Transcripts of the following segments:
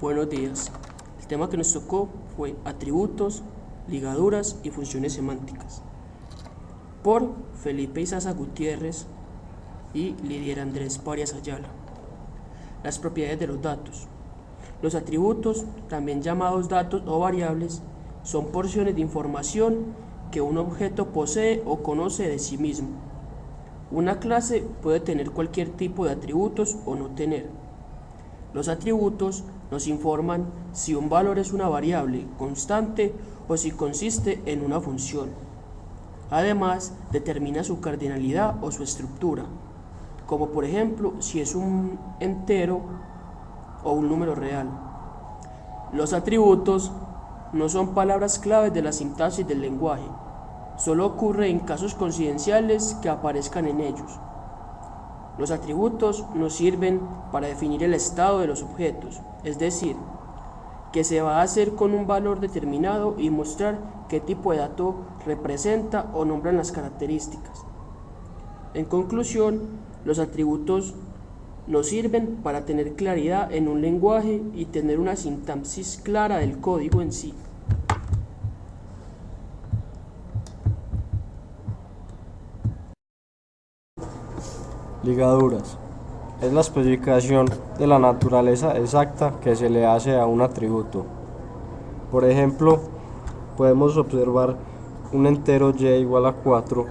Buenos días. El tema que nos tocó fue atributos, ligaduras y funciones semánticas. Por Felipe Isaza Gutiérrez y Lidier Andrés Parias Ayala. Las propiedades de los datos. Los atributos, también llamados datos o variables, son porciones de información que un objeto posee o conoce de sí mismo. Una clase puede tener cualquier tipo de atributos o no tener. Los atributos nos informan si un valor es una variable constante o si consiste en una función. Además, determina su cardinalidad o su estructura, como por ejemplo si es un entero o un número real. Los atributos no son palabras claves de la sintaxis del lenguaje, solo ocurre en casos coincidenciales que aparezcan en ellos. Los atributos nos sirven para definir el estado de los objetos, es decir, que se va a hacer con un valor determinado y mostrar qué tipo de dato representa o nombran las características. En conclusión, los atributos nos sirven para tener claridad en un lenguaje y tener una sintaxis clara del código en sí. Ligaduras. Es la especificación de la naturaleza exacta que se le hace a un atributo. Por ejemplo, podemos observar un entero y igual a 4,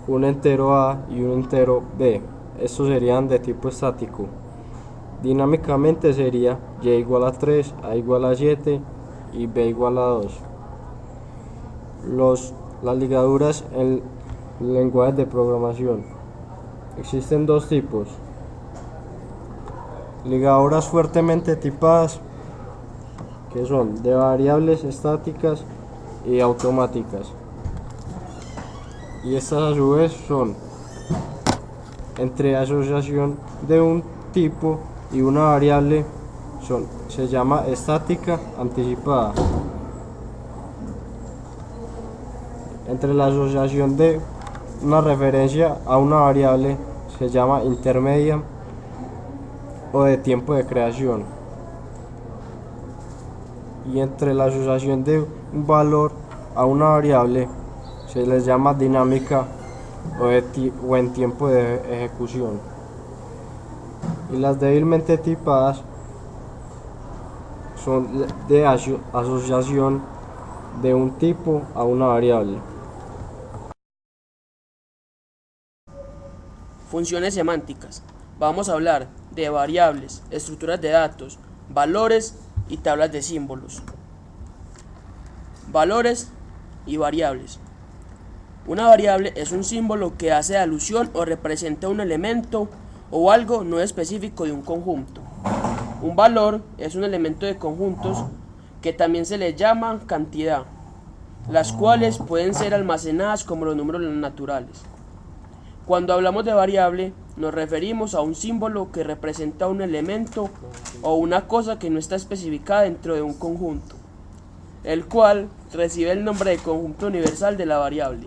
un entero a y un entero b. Estos serían de tipo estático. Dinámicamente sería y igual a 3, a igual a 7 y b igual a 2. Las ligaduras en lenguajes de programación. Existen dos tipos: ligaduras fuertemente tipadas, que son de variables estáticas y automáticas, y estas a su vez son entre asociación de un tipo y una variable, se llama estática anticipada. Entre la asociación de una referencia a una variable se llama intermedia o de tiempo de creación, y entre la asociación de un valor a una variable se les llama dinámica o en tiempo de ejecución. Y las débilmente tipadas son de asociación de un tipo a una variable. Funciones semánticas. Vamos a hablar de variables, estructuras de datos, valores y tablas de símbolos. Valores y variables. Una variable es un símbolo que hace alusión o representa un elemento o algo no específico de un conjunto. Un valor es un elemento de conjuntos que también se le llama cantidad, las cuales pueden ser almacenadas como los números naturales. Cuando hablamos de variable, nos referimos a un símbolo que representa un elemento o una cosa que no está especificada dentro de un conjunto, el cual recibe el nombre de conjunto universal de la variable.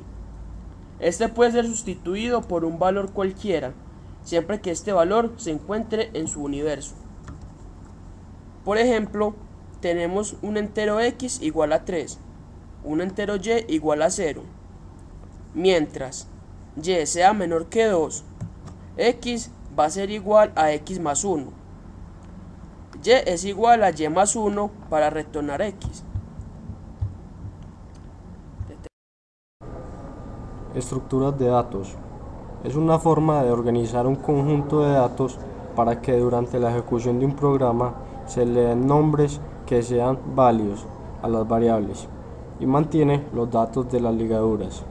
Este puede ser sustituido por un valor cualquiera, siempre que este valor se encuentre en su universo. Por ejemplo, tenemos un entero x igual a 3, un entero y igual a 0, mientras y sea menor que 2, x va a ser igual a x más 1, y es igual a y más 1 para retornar x. Estructuras de datos. Es una forma de organizar un conjunto de datos para que durante la ejecución de un programa se le den nombres que sean válidos a las variables y mantiene los datos de las ligaduras.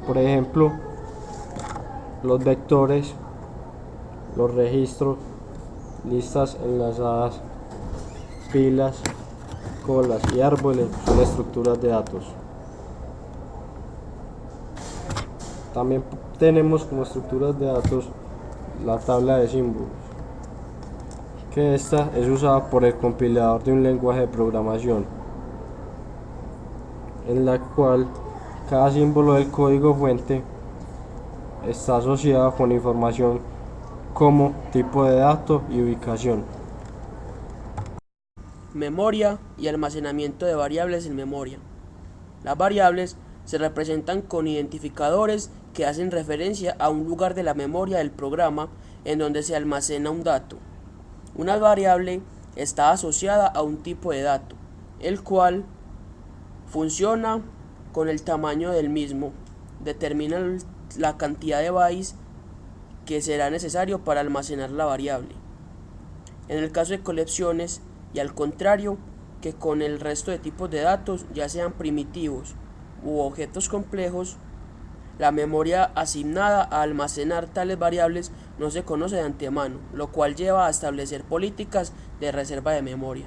Por ejemplo, los vectores, los registros, listas enlazadas, pilas, colas y árboles son estructuras de datos. También tenemos como estructuras de datos la tabla de símbolos, que esta es usada por el compilador de un lenguaje de programación, en la cual cada símbolo del código fuente está asociado con información como tipo de dato y ubicación. Memoria y almacenamiento de variables en memoria. Las variables se representan con identificadores que hacen referencia a un lugar de la memoria del programa en donde se almacena un dato. Una variable está asociada a un tipo de dato, el cual funciona con el tamaño del mismo, determina la cantidad de bytes que será necesario para almacenar la variable. En el caso de colecciones, y al contrario que con el resto de tipos de datos, ya sean primitivos u objetos complejos, la memoria asignada a almacenar tales variables no se conoce de antemano, lo cual lleva a establecer políticas de reserva de memoria.